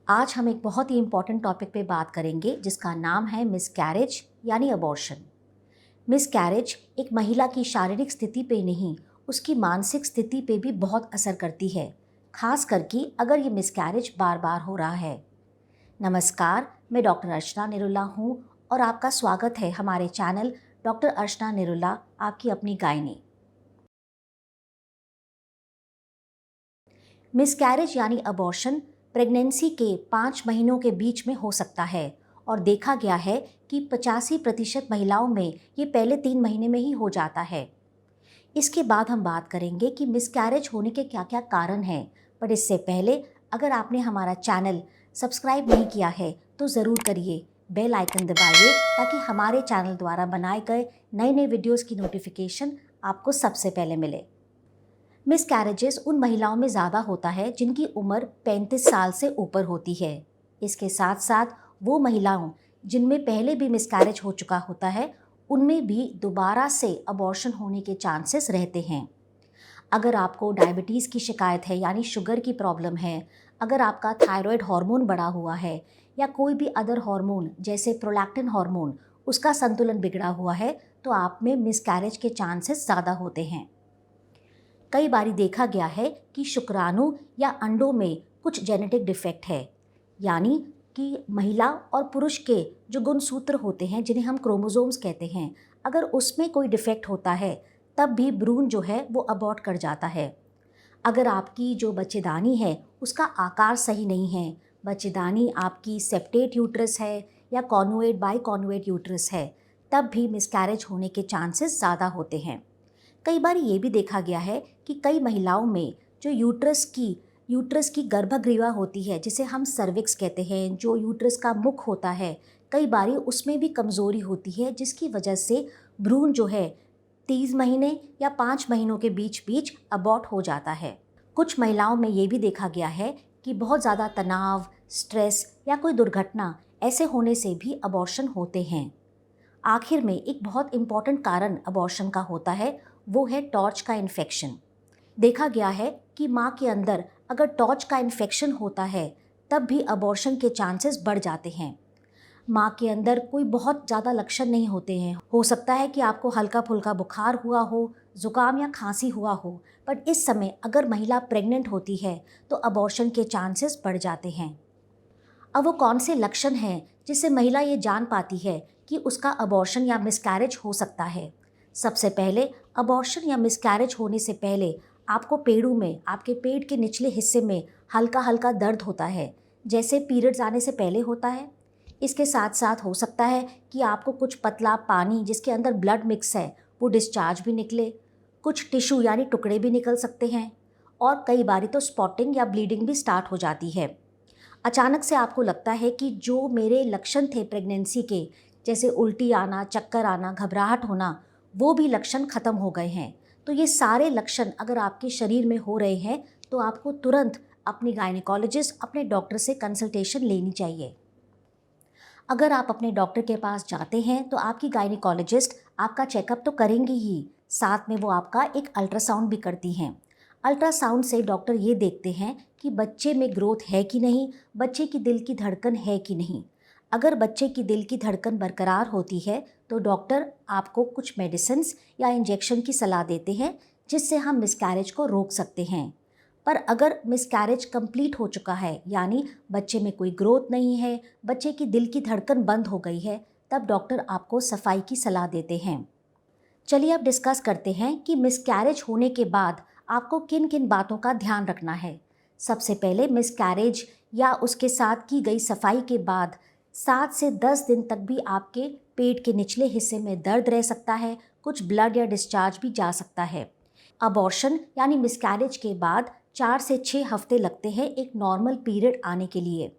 आज हम एक बहुत ही इम्पॉर्टेंट टॉपिक पे बात करेंगे जिसका नाम है मिसकैरेज यानी अबॉर्शन। मिसकैरेज एक महिला की शारीरिक स्थिति पे नहीं, उसकी मानसिक स्थिति पे भी बहुत असर करती है, खास करके अगर ये मिसकैरेज बार बार हो रहा है। नमस्कार, मैं डॉक्टर अर्चना निरुला हूँ और आपका स्वागत है हमारे चैनल डॉक्टर अर्चना निरुला आपकी अपनी गायनी। मिसकैरेज यानी अबॉर्शन प्रेगनेंसी के 5 महीनों के बीच में हो सकता है और देखा गया है कि 85% महिलाओं में ये पहले 3 महीने में ही हो जाता है। इसके बाद हम बात करेंगे कि मिसकैरेज होने के क्या क्या कारण हैं, पर इससे पहले अगर आपने हमारा चैनल सब्सक्राइब नहीं किया है तो ज़रूर करिए, बेल आइकन दबाइए ताकि हमारे चैनल द्वारा बनाए गए नए नए वीडियोज़ की नोटिफिकेशन आपको सबसे पहले मिले। मिसकैरेजेस उन महिलाओं में ज़्यादा होता है जिनकी उम्र 35 साल से ऊपर होती है। इसके साथ साथ वो महिलाओं जिनमें पहले भी मिसकैरेज हो चुका होता है, उनमें भी दोबारा से अबॉर्शन होने के चांसेस रहते हैं। अगर आपको डायबिटीज़ की शिकायत है यानी शुगर की प्रॉब्लम है, अगर आपका थायराइड हार्मोन बढ़ा हुआ है या कोई भी अदर हार्मोन जैसे प्रोलैक्टिन हार्मोन उसका संतुलन बिगड़ा हुआ है, तो आप में मिसकैरेज के चांसेस ज़्यादा होते हैं। कई बारी देखा गया है कि शुक्राणु या अंडों में कुछ जेनेटिक डिफेक्ट है, यानी कि महिला और पुरुष के जो गुणसूत्र होते हैं जिन्हें हम क्रोमोसोम्स कहते हैं, अगर उसमें कोई डिफेक्ट होता है तब भी भ्रूण जो है वो अबॉर्ट कर जाता है। अगर आपकी जो बच्चेदानी है उसका आकार सही नहीं है, बच्चेदानी आपकी सेप्टेट यूट्रस है या कॉन्जुगेट बाइकॉन्जुगेट यूट्रस है, तब भी मिसकैरेज होने के चांसेस ज़्यादा होते हैं। कई बार ये भी देखा गया है कि कई महिलाओं में जो यूट्रस की गर्भग्रीवा होती है जिसे हम सर्विक्स कहते हैं, जो यूट्रस का मुख होता है, कई बारी उसमें भी कमज़ोरी होती है जिसकी वजह से भ्रूण जो है 30 महीने या 5 महीनों के बीच बीच अबॉर्ट हो जाता है। कुछ महिलाओं में ये भी देखा गया है कि बहुत ज़्यादा तनाव, स्ट्रेस या कोई दुर्घटना ऐसे होने से भी अबॉर्शन होते हैं। आखिर में एक बहुत इम्पॉर्टेंट कारण अबॉर्शन का होता है, वो है टॉर्च का इन्फेक्शन। देखा गया है कि माँ के अंदर अगर टॉर्च का इन्फेक्शन होता है तब भी अबॉर्शन के चांसेस बढ़ जाते हैं। माँ के अंदर कोई बहुत ज़्यादा लक्षण नहीं होते हैं, हो सकता है कि आपको हल्का फुल्का बुखार हुआ हो, ज़ुकाम या खांसी हुआ हो, बट इस समय अगर महिला प्रेग्नेंट होती है तो अबॉर्शन के चांसेस बढ़ जाते हैं। अब वो कौन से लक्षण हैं जिससे महिला ये जान पाती है कि उसका अबॉर्शन या मिसकैरेज हो सकता है। सबसे पहले अबॉर्शन या मिसकैरेज होने से पहले आपको पेड़ों में, आपके पेट के निचले हिस्से में हल्का हल्का दर्द होता है, जैसे पीरियड्स आने से पहले होता है। इसके साथ साथ हो सकता है कि आपको कुछ पतला पानी जिसके अंदर ब्लड मिक्स है वो डिस्चार्ज भी निकले, कुछ टिश्यू यानी टुकड़े भी निकल सकते हैं और कई बारी तो स्पॉटिंग या ब्लीडिंग भी स्टार्ट हो जाती है। अचानक से आपको लगता है कि जो मेरे लक्षण थे प्रेगनेंसी के, जैसे उल्टी आना, चक्कर आना, घबराहट होना, वो भी लक्षण ख़त्म हो गए हैं। तो ये सारे लक्षण अगर आपके शरीर में हो रहे हैं तो आपको तुरंत अपनी गायनेकोलॉजिस्ट, अपने डॉक्टर से कंसल्टेशन लेनी चाहिए। अगर आप अपने डॉक्टर के पास जाते हैं तो आपकी गायनेकोलॉजिस्ट आपका चेकअप तो करेंगी ही, साथ में वो आपका एक अल्ट्रासाउंड भी करती हैं। अल्ट्रासाउंड से डॉक्टर ये देखते हैं कि बच्चे में ग्रोथ है कि नहीं, बच्चे की दिल की धड़कन है कि नहीं। अगर बच्चे की दिल की धड़कन बरकरार होती है तो डॉक्टर आपको कुछ मेडिसिन्स या इंजेक्शन की सलाह देते हैं जिससे हम मिसकैरेज को रोक सकते हैं। पर अगर मिसकैरेज कंप्लीट हो चुका है, यानी बच्चे में कोई ग्रोथ नहीं है, बच्चे की दिल की धड़कन बंद हो गई है, तब डॉक्टर आपको सफाई की सलाह देते हैं। चलिए अब डिस्कस करते हैं कि मिसकैरेज होने के बाद आपको किन किन बातों का ध्यान रखना है। सबसे पहले मिसकैरेज या उसके साथ की गई सफाई के बाद 7 से 10 दिन तक भी आपके पेट के निचले हिस्से में दर्द रह सकता है, कुछ ब्लड या डिस्चार्ज भी जा सकता है। अबॉर्शन यानी मिसकैरेज के बाद 4 से 6 हफ्ते लगते हैं एक नॉर्मल पीरियड आने के लिए।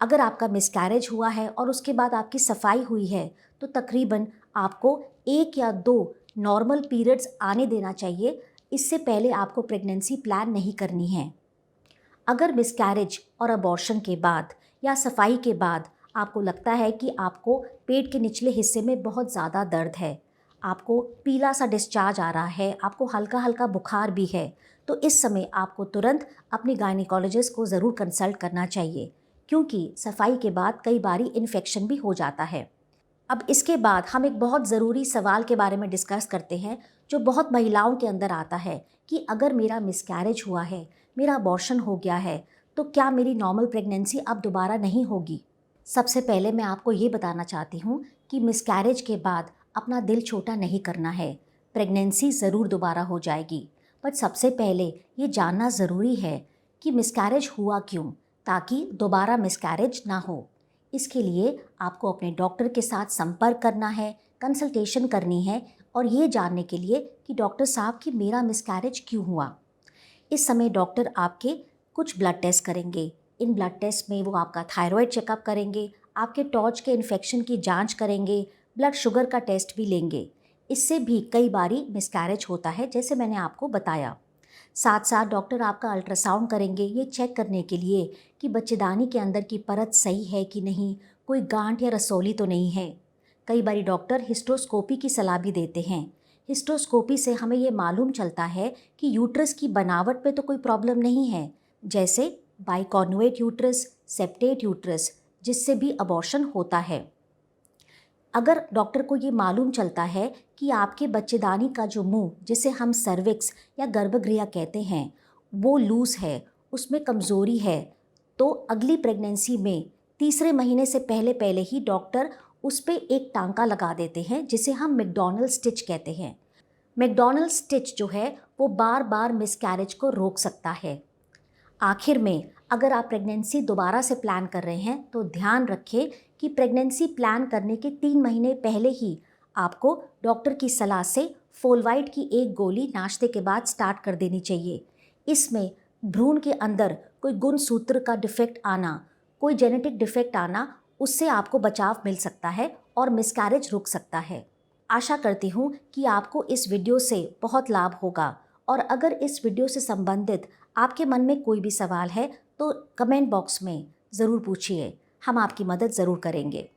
अगर आपका मिसकैरेज हुआ है और उसके बाद आपकी सफाई हुई है तो तकरीबन आपको 1 या 2 नॉर्मल पीरियड्स आने देना चाहिए। इससे पहले आपको प्रेगनेंसी प्लान नहीं करनी है। अगर मिसकैरेज और अबॉर्शन के बाद या सफाई के बाद आपको लगता है कि आपको पेट के निचले हिस्से में बहुत ज़्यादा दर्द है, आपको पीला सा डिस्चार्ज आ रहा है, आपको हल्का हल्का बुखार भी है, तो इस समय आपको तुरंत अपनी गायनेकोलॉजिस्ट को ज़रूर कंसल्ट करना चाहिए, क्योंकि सफाई के बाद कई बारी इन्फेक्शन भी हो जाता है। अब इसके बाद हम एक बहुत ज़रूरी सवाल के बारे में डिस्कस करते हैं जो बहुत महिलाओं के अंदर आता है कि अगर मेरा मिसकैरेज हुआ है, मेरा अबॉर्शन हो गया है, तो क्या मेरी नॉर्मल प्रेगनेंसी अब दोबारा नहीं होगी। सबसे पहले मैं आपको ये बताना चाहती हूँ कि मिसकैरेज के बाद अपना दिल छोटा नहीं करना है। प्रेगनेंसी ज़रूर दोबारा हो जाएगी, बट सबसे पहले ये जानना ज़रूरी है कि मिसकैरेज हुआ क्यों, ताकि दोबारा मिसकैरेज ना हो। इसके लिए आपको अपने डॉक्टर के साथ संपर्क करना है, कंसल्टेशन करनी है और ये जानने के लिए कि डॉक्टर साहब कि मेरा मिसकैरेज क्यों हुआ। इस समय डॉक्टर आपके कुछ ब्लड टेस्ट करेंगे। इन ब्लड टेस्ट में वो आपका थायराइड चेकअप करेंगे, आपके टॉर्च के इन्फेक्शन की जांच करेंगे, ब्लड शुगर का टेस्ट भी लेंगे। इससे भी कई बारी मिसकैरेज होता है, जैसे मैंने आपको बताया। साथ साथ डॉक्टर आपका अल्ट्रासाउंड करेंगे ये चेक करने के लिए कि बच्चेदानी के अंदर की परत सही है कि नहीं, कोई गांठ या रसौली तो नहीं है। कई बारी डॉक्टर हिस्टोस्कोपी की सलाह भी देते हैं। हिस्टोस्कोपी से हमें ये मालूम चलता है कि यूट्रस की बनावट पे तो कोई प्रॉब्लम नहीं है, जैसे बाइकॉन्वेट यूट्रस, सेप्टेट यूट्रस, जिससे भी अबॉर्शन होता है। अगर डॉक्टर को ये मालूम चलता है कि आपके बच्चेदानी का जो मुंह, जिसे हम सर्विक्स या गर्भगृह कहते हैं, वो लूज है, उसमें कमज़ोरी है, तो अगली प्रेगनेंसी में तीसरे महीने से पहले पहले ही डॉक्टर उस पे एक टांका लगा देते हैं, जिसे हम मैकडॉनल्ड स्टिच कहते हैं। मैकडॉनल्ड स्टिच जो है वो बार बार मिसकैरेज को रोक सकता है। आखिर में अगर आप प्रेगनेंसी दोबारा से प्लान कर रहे हैं तो ध्यान रखें कि प्रेगनेंसी प्लान करने के 3 महीने पहले ही आपको डॉक्टर की सलाह से फोलवाइड की एक गोली नाश्ते के बाद स्टार्ट कर देनी चाहिए। इसमें भ्रूण के अंदर कोई गुणसूत्र का डिफेक्ट आना, कोई जेनेटिक डिफेक्ट आना, उससे आपको बचाव मिल सकता है और मिसकैरेज रुक सकता है। आशा करती हूँ कि आपको इस वीडियो से बहुत लाभ होगा और अगर इस वीडियो से संबंधित आपके मन में कोई भी सवाल है तो कमेंट बॉक्स में ज़रूर पूछिए, हम आपकी मदद ज़रूर करेंगे।